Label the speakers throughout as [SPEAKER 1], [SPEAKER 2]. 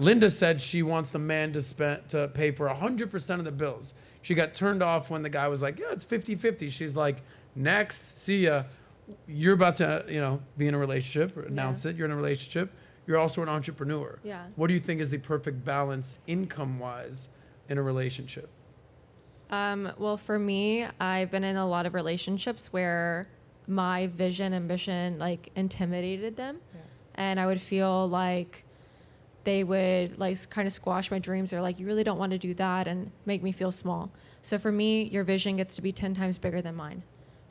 [SPEAKER 1] Linda said she wants the man to pay for 100% of the bills. She got turned off when the guy was like, yeah, it's 50-50. She's like, next, see ya. You're about to, be in a relationship, announce it. You're in a relationship. You're also an entrepreneur.
[SPEAKER 2] Yeah.
[SPEAKER 1] What do you think is the perfect balance income-wise in a relationship?
[SPEAKER 2] Well, for me, I've been in a lot of relationships where my vision and mission like intimidated them. Yeah. And I would feel like they would like kind of squash my dreams, or like, you really don't want to do that, and make me feel small. So for me, your vision gets to be 10 times bigger than mine.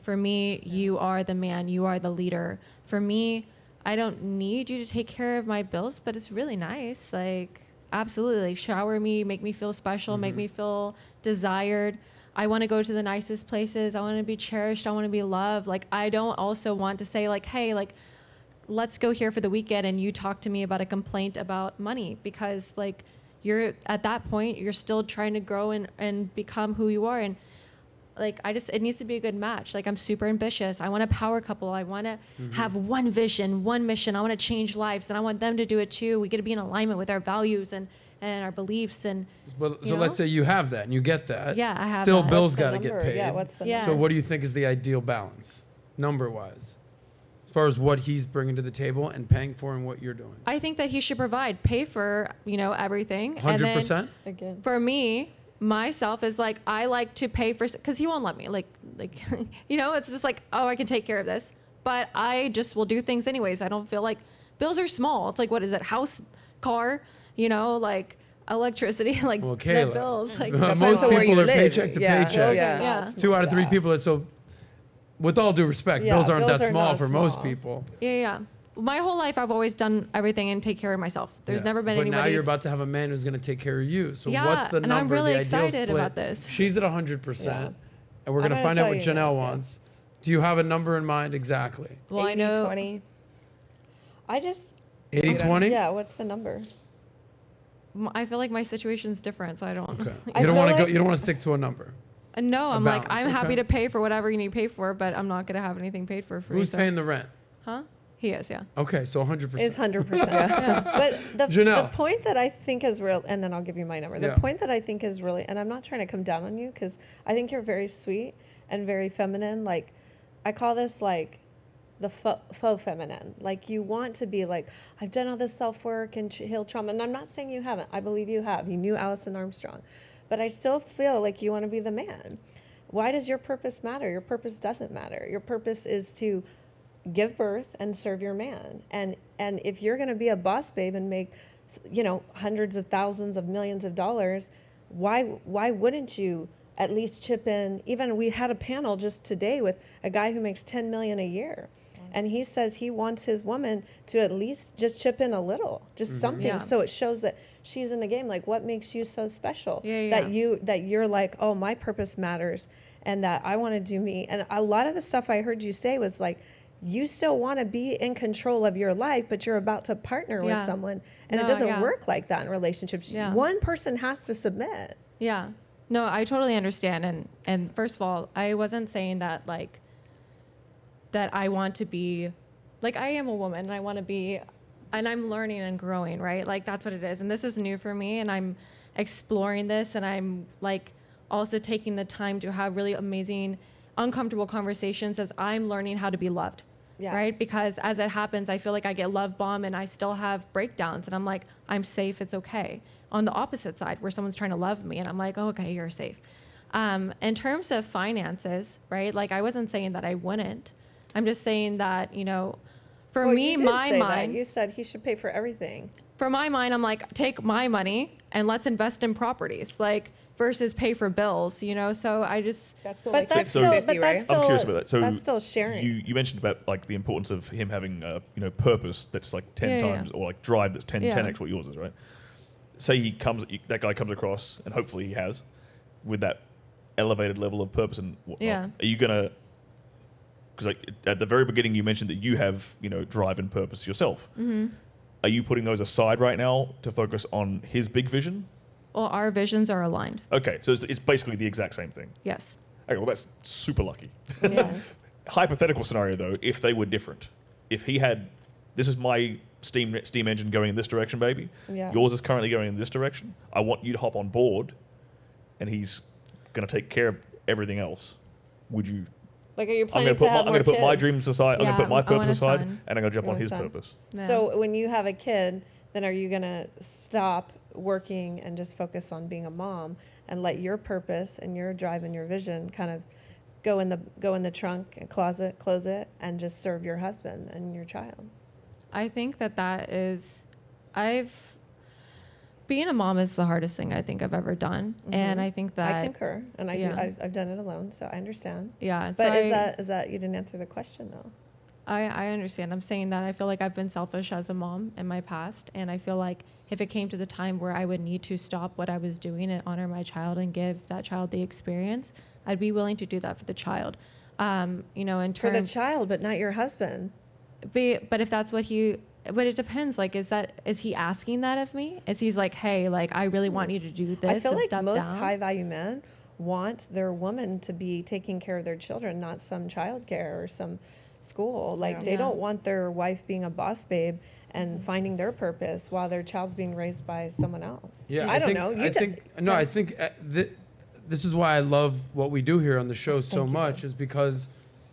[SPEAKER 2] For me, you are the man, you are the leader. For me, I don't need you to take care of my bills, but it's really nice. Like, absolutely, like, shower me, make me feel special, make me feel desired. I want to go to the nicest places. I want to be cherished. I want to be loved. Like, I don't also want to say like, hey, like, let's go here for the weekend and you talk to me about a complaint about money, because like, you're at that point, you're still trying to grow and become who you are. And like, it needs to be a good match. Like, I'm super ambitious. I want a power couple. I want to have one vision, one mission. I want to change lives, and I want them to do it too. We got to be in alignment with our values and our beliefs. And
[SPEAKER 1] so let's say you have that and you get that.
[SPEAKER 2] Yeah, I have
[SPEAKER 1] Still,
[SPEAKER 2] that.
[SPEAKER 1] bills got to get paid.
[SPEAKER 3] Yeah, what's the number?
[SPEAKER 1] So what do you think is the ideal balance, number-wise, as far as what he's bringing to the table and paying for and what you're doing?
[SPEAKER 2] I think that he should pay for, everything.
[SPEAKER 1] 100%?
[SPEAKER 3] Again.
[SPEAKER 2] For me, myself is like, I like to pay for, because he won't let me, like it's just like, oh, I can take care of this, but I just will do things anyways. I don't feel like bills are small. It's like, what is it? House, car, like electricity, like the bills. Like
[SPEAKER 1] most people are paycheck to paycheck.
[SPEAKER 2] Yeah.
[SPEAKER 1] 2 out of 3 people are so. With all due respect, bills aren't that small for most people.
[SPEAKER 2] Yeah. My whole life, I've always done everything and take care of myself. There's never been anybody.
[SPEAKER 1] But now you're about to have a man who's going to take care of you. So
[SPEAKER 2] Yeah,
[SPEAKER 1] what's the
[SPEAKER 2] and
[SPEAKER 1] number,
[SPEAKER 2] I'm really
[SPEAKER 1] the ideal
[SPEAKER 2] excited
[SPEAKER 1] split?
[SPEAKER 2] about this.
[SPEAKER 1] She's at 100%, and we're going to find out what Janelle wants. Do you have a number in mind exactly?
[SPEAKER 2] Well,
[SPEAKER 3] 80,
[SPEAKER 2] I know
[SPEAKER 3] 20. I just
[SPEAKER 1] 80-20?
[SPEAKER 3] Yeah, what's the number?
[SPEAKER 2] I feel like my situation's different, so I don't.
[SPEAKER 1] Okay. You don't want to go. You don't want to stick to a number.
[SPEAKER 2] No, I'm
[SPEAKER 1] balance,
[SPEAKER 2] like, I'm happy to pay for whatever you need to pay for, but I'm not gonna have anything paid for free.
[SPEAKER 1] Who's paying the rent?
[SPEAKER 2] Huh? He is, yeah.
[SPEAKER 1] Okay, so 100%.
[SPEAKER 3] Is 100%. Yeah. But the point that I think is real, and then I'll give you my number. The point that I think is really, and I'm not trying to come down on you, because I think you're very sweet and very feminine. Like, I call this like the faux feminine. Like, you want to be like, I've done all this self-work and healed trauma. And I'm not saying you haven't. I believe you have. You knew Allison Armstrong. But I still feel like you want to be the man. Why does your purpose matter? Your purpose doesn't matter. Your purpose is to give birth and serve your man. And if you're going to be a boss babe and make, hundreds of thousands of millions of dollars, why wouldn't you at least chip in? Even we had a panel just today with a guy who makes $10 million a year. And he says he wants his woman to at least just chip in a little, just something. Yeah. So it shows that she's in the game. Like, what makes you so special? That you're like, oh, my purpose matters, and that I want to do me. And a lot of the stuff I heard you say was like, you still want to be in control of your life, but you're about to partner with someone. And it doesn't work like that in relationships. Yeah. One person has to submit.
[SPEAKER 2] Yeah. No, I totally understand. And first of all, I wasn't saying that like, that I want to be, like, I am a woman and I want to be, and I'm learning and growing, right? Like, that's what it is. And this is new for me, and I'm exploring this, and I'm like also taking the time to have really amazing, uncomfortable conversations as I'm learning how to be loved, right? Because as it happens, I feel like I get love bombed and I still have breakdowns, and I'm like, I'm safe, it's okay. On the opposite side, where someone's trying to love me, and I'm like, oh, okay, you're safe. In terms of finances, right? Like, I wasn't saying that I wouldn't. I'm just saying that, for me, my mind.
[SPEAKER 3] You said he should pay for everything.
[SPEAKER 2] For my mind, I'm like, take my money and let's invest in properties, like, versus pay for bills, So I just.
[SPEAKER 3] That's still like 50-50, right?
[SPEAKER 4] I'm curious about that. So
[SPEAKER 3] that's still sharing.
[SPEAKER 4] You mentioned about like the importance of him having purpose that's like 10 times or like drive that's 10x what yours is, right? Say that guy comes across, and hopefully he has, with that elevated level of purpose and whatnot.
[SPEAKER 2] Yeah.
[SPEAKER 4] Are you gonna? Because like at the very beginning, you mentioned that you have drive and purpose yourself. Mm-hmm. Are you putting those aside right now to focus on his big vision?
[SPEAKER 2] Well, our visions are aligned.
[SPEAKER 4] Okay, so it's basically the exact same thing.
[SPEAKER 2] Yes.
[SPEAKER 4] Okay, well that's super lucky.
[SPEAKER 3] Yeah.
[SPEAKER 4] Hypothetical scenario though, if they were different, if he had this is my steam engine going in this direction, baby.
[SPEAKER 3] Yeah.
[SPEAKER 4] Yours is currently going in this direction. I want you to hop on board, and he's going to take care of everything else. Would you?
[SPEAKER 3] Like, are you planning to have more
[SPEAKER 4] I'm going to put my
[SPEAKER 3] kids?
[SPEAKER 4] dreams aside.
[SPEAKER 2] Yeah,
[SPEAKER 4] I'm going to put my
[SPEAKER 2] I want
[SPEAKER 4] purpose
[SPEAKER 2] a
[SPEAKER 4] aside,
[SPEAKER 2] son.
[SPEAKER 4] and I'm going to jump
[SPEAKER 3] You
[SPEAKER 4] on
[SPEAKER 3] want a
[SPEAKER 4] his
[SPEAKER 3] son.
[SPEAKER 4] purpose.
[SPEAKER 2] Yeah.
[SPEAKER 3] So when you have a kid, then are you going to stop working and just focus on being a mom and let your purpose and your drive and your vision kind of go in the trunk and closet, close it, and just serve your husband and your child?
[SPEAKER 2] I think that is, being a mom is the hardest thing I think I've ever done.
[SPEAKER 3] Mm-hmm.
[SPEAKER 2] And I think that
[SPEAKER 3] I concur, and I've done it alone, so I understand.
[SPEAKER 2] Yeah.
[SPEAKER 3] But
[SPEAKER 2] So
[SPEAKER 3] is that you didn't answer the question though?
[SPEAKER 2] I understand. I'm saying that I feel like I've been selfish as a mom in my past. And I feel like if it came to the time where I would need to stop what I was doing and honor my child and give that child the experience, I'd be willing to do that for the child. In terms
[SPEAKER 3] For the child, but not your husband.
[SPEAKER 2] But if that's what but it depends. Like, is he asking that of me? Is he's like, hey, like, I really want you to do this?
[SPEAKER 3] I feel
[SPEAKER 2] and
[SPEAKER 3] like
[SPEAKER 2] step
[SPEAKER 3] most
[SPEAKER 2] down?
[SPEAKER 3] high value men want their woman to be taking care of their children, not some childcare or some school. Like, they don't want their wife being a boss babe and finding their purpose while their child's being raised by someone else.
[SPEAKER 1] Yeah,
[SPEAKER 3] I don't know.
[SPEAKER 1] I think this is why I love what we do here on the show so much, is because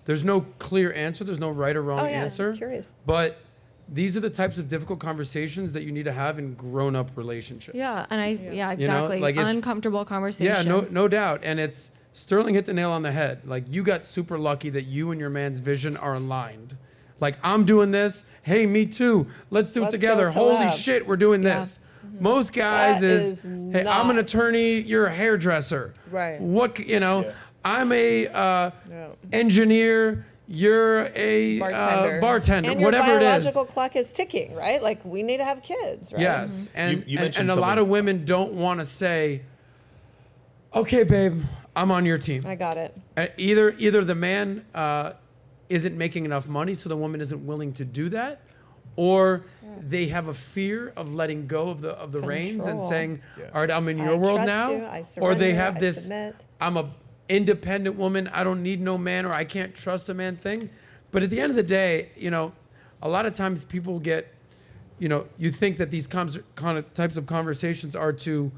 [SPEAKER 1] there's no clear answer. There's no right or wrong answer.
[SPEAKER 3] Just curious.
[SPEAKER 1] But these are the types of difficult conversations that you need to have in grown-up relationships.
[SPEAKER 2] Yeah, and exactly.
[SPEAKER 1] You know, like
[SPEAKER 2] uncomfortable conversations.
[SPEAKER 1] Yeah, no doubt. And Sterling hit the nail on the head. Like, you got super lucky that you and your man's vision are aligned. Like, I'm doing this. Hey, me too. Let's do it together. Holy shit, we're doing this. Most guys hey, I'm an attorney, you're a hairdresser.
[SPEAKER 3] Right.
[SPEAKER 1] What, I'm a engineer, you're a bartender,
[SPEAKER 3] and your
[SPEAKER 1] whatever it is.
[SPEAKER 3] biological clock is ticking, right? Like, we need to have kids, right?
[SPEAKER 1] Yes. And
[SPEAKER 4] You
[SPEAKER 1] and
[SPEAKER 4] mentioned
[SPEAKER 1] a lot
[SPEAKER 4] something.
[SPEAKER 1] of women don't want to say, okay, babe, I'm on your team.
[SPEAKER 3] I got it.
[SPEAKER 1] Either the man isn't making enough money, so the woman isn't willing to do that, or they have a fear of letting go of the reins and
[SPEAKER 3] Control.
[SPEAKER 1] saying,
[SPEAKER 4] Yeah.
[SPEAKER 1] all right, I'm in your
[SPEAKER 3] I
[SPEAKER 1] world
[SPEAKER 3] trust
[SPEAKER 1] now.
[SPEAKER 3] you, I
[SPEAKER 1] Or they
[SPEAKER 3] surrender,
[SPEAKER 1] have
[SPEAKER 3] I
[SPEAKER 1] this,
[SPEAKER 3] submit.
[SPEAKER 1] I'm a independent woman, I don't need no man, or I can't trust a man thing. But at the end of the day, a lot of times people get, you think that these types of conversations are to,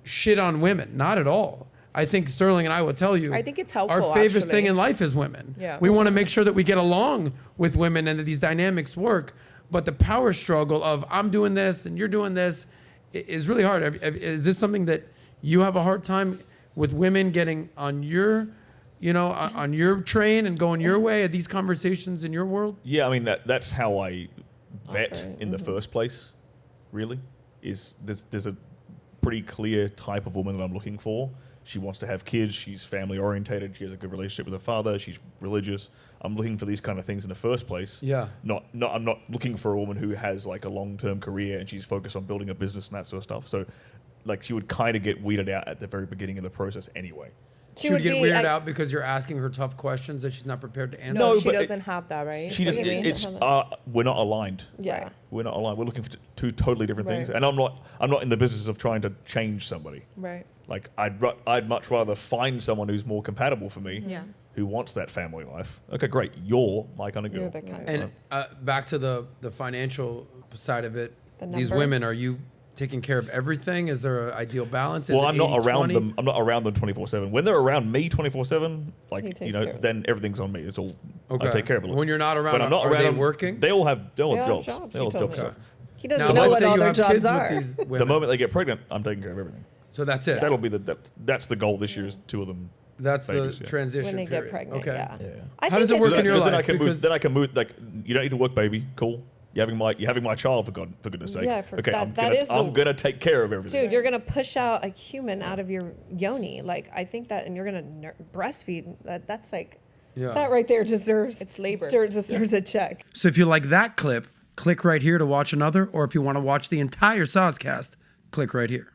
[SPEAKER 1] shit on women. Not at all. I think Sterling and I will tell you,
[SPEAKER 5] I think it's helpful,
[SPEAKER 1] our favorite
[SPEAKER 5] actually.
[SPEAKER 1] thing in life is women.
[SPEAKER 5] Yeah.
[SPEAKER 1] We want to make sure that we get along with women and that these dynamics work. But the power struggle of I'm doing this and you're doing this is really hard. Is this something that you have a hard time with women getting on your, on your train and going your way? Are these conversations in your world?
[SPEAKER 4] Yeah, I mean, that's how I vet
[SPEAKER 3] Operate,
[SPEAKER 4] in the first place, really, is there's a pretty clear type of woman that I'm looking for. She wants to have kids. She's family orientated. She has a good relationship with her father. She's religious. I'm looking for these kind of things in the first place.
[SPEAKER 1] Yeah.
[SPEAKER 4] I'm not looking for a woman who has like a long-term career and she's focused on building a business and that sort of stuff. So, like, she would kind of get weeded out at the very beginning of the process anyway.
[SPEAKER 1] She would get weirded out because you're asking her tough questions that she's not prepared to answer.
[SPEAKER 5] No, she
[SPEAKER 4] but
[SPEAKER 5] doesn't have that, right?
[SPEAKER 4] She
[SPEAKER 3] What
[SPEAKER 4] just
[SPEAKER 3] do you mean?
[SPEAKER 4] it's we're not aligned.
[SPEAKER 3] Yeah.
[SPEAKER 5] Right.
[SPEAKER 4] We're not aligned. We're looking for two totally different things.
[SPEAKER 5] Right.
[SPEAKER 4] And I'm not in the business of trying to change somebody.
[SPEAKER 5] Right.
[SPEAKER 4] Like, I'd much rather find someone who's more compatible for me,
[SPEAKER 2] Yeah.
[SPEAKER 4] who wants that family life. Okay, great. You're my kind of girl.
[SPEAKER 3] You're the kind.
[SPEAKER 1] And back to the financial side of it,
[SPEAKER 3] The
[SPEAKER 1] these
[SPEAKER 3] number.
[SPEAKER 1] women, are you taking care of everything? Is there an ideal balance? Is
[SPEAKER 4] Well,
[SPEAKER 1] it
[SPEAKER 4] I'm not
[SPEAKER 1] 80-20?
[SPEAKER 4] around them. I'm not around them 24/7. When they're around me 24/7,
[SPEAKER 3] He
[SPEAKER 4] like,
[SPEAKER 3] takes care of
[SPEAKER 4] then everything's on me. It's all
[SPEAKER 1] Okay.
[SPEAKER 4] I take care of it.
[SPEAKER 1] When you're not around,
[SPEAKER 4] When I'm not
[SPEAKER 1] are
[SPEAKER 4] around
[SPEAKER 1] they
[SPEAKER 4] them,
[SPEAKER 1] working?
[SPEAKER 4] They all have
[SPEAKER 3] They all
[SPEAKER 4] jobs.
[SPEAKER 3] have jobs,
[SPEAKER 4] They all
[SPEAKER 3] he
[SPEAKER 4] have
[SPEAKER 3] told
[SPEAKER 4] jobs.
[SPEAKER 3] me. He doesn't
[SPEAKER 1] Now,
[SPEAKER 3] know
[SPEAKER 1] let's
[SPEAKER 3] what
[SPEAKER 1] say
[SPEAKER 3] all
[SPEAKER 1] you
[SPEAKER 3] their
[SPEAKER 1] have
[SPEAKER 3] jobs
[SPEAKER 1] kids
[SPEAKER 3] are.
[SPEAKER 1] with these women.
[SPEAKER 4] The moment they get pregnant, I'm taking care of everything.
[SPEAKER 1] So that's it.
[SPEAKER 4] That'll be that's the goal this year. Is 2 of them.
[SPEAKER 1] That's
[SPEAKER 4] babies,
[SPEAKER 1] the
[SPEAKER 4] yeah.
[SPEAKER 1] transition
[SPEAKER 3] When they
[SPEAKER 1] period.
[SPEAKER 3] get pregnant,
[SPEAKER 1] Okay.
[SPEAKER 3] yeah.
[SPEAKER 4] Yeah.
[SPEAKER 1] How does it work in your
[SPEAKER 4] Then I
[SPEAKER 1] life?
[SPEAKER 4] can move.
[SPEAKER 1] Because-
[SPEAKER 4] Then I can move. Like, you don't need to work, baby. Cool. You're having my child, for goodness sake.
[SPEAKER 3] Yeah,
[SPEAKER 4] okay, I'm
[SPEAKER 3] the-
[SPEAKER 4] gonna take care of everything.
[SPEAKER 3] Dude, you're gonna push out a human out of your yoni. Like, I think that, and you're gonna breastfeed. That's like, that right there deserves.
[SPEAKER 5] It's labor.
[SPEAKER 3] Deserves a check.
[SPEAKER 1] So if you like that clip, click right here to watch another. Or if you want to watch the entire Soscast, click right here.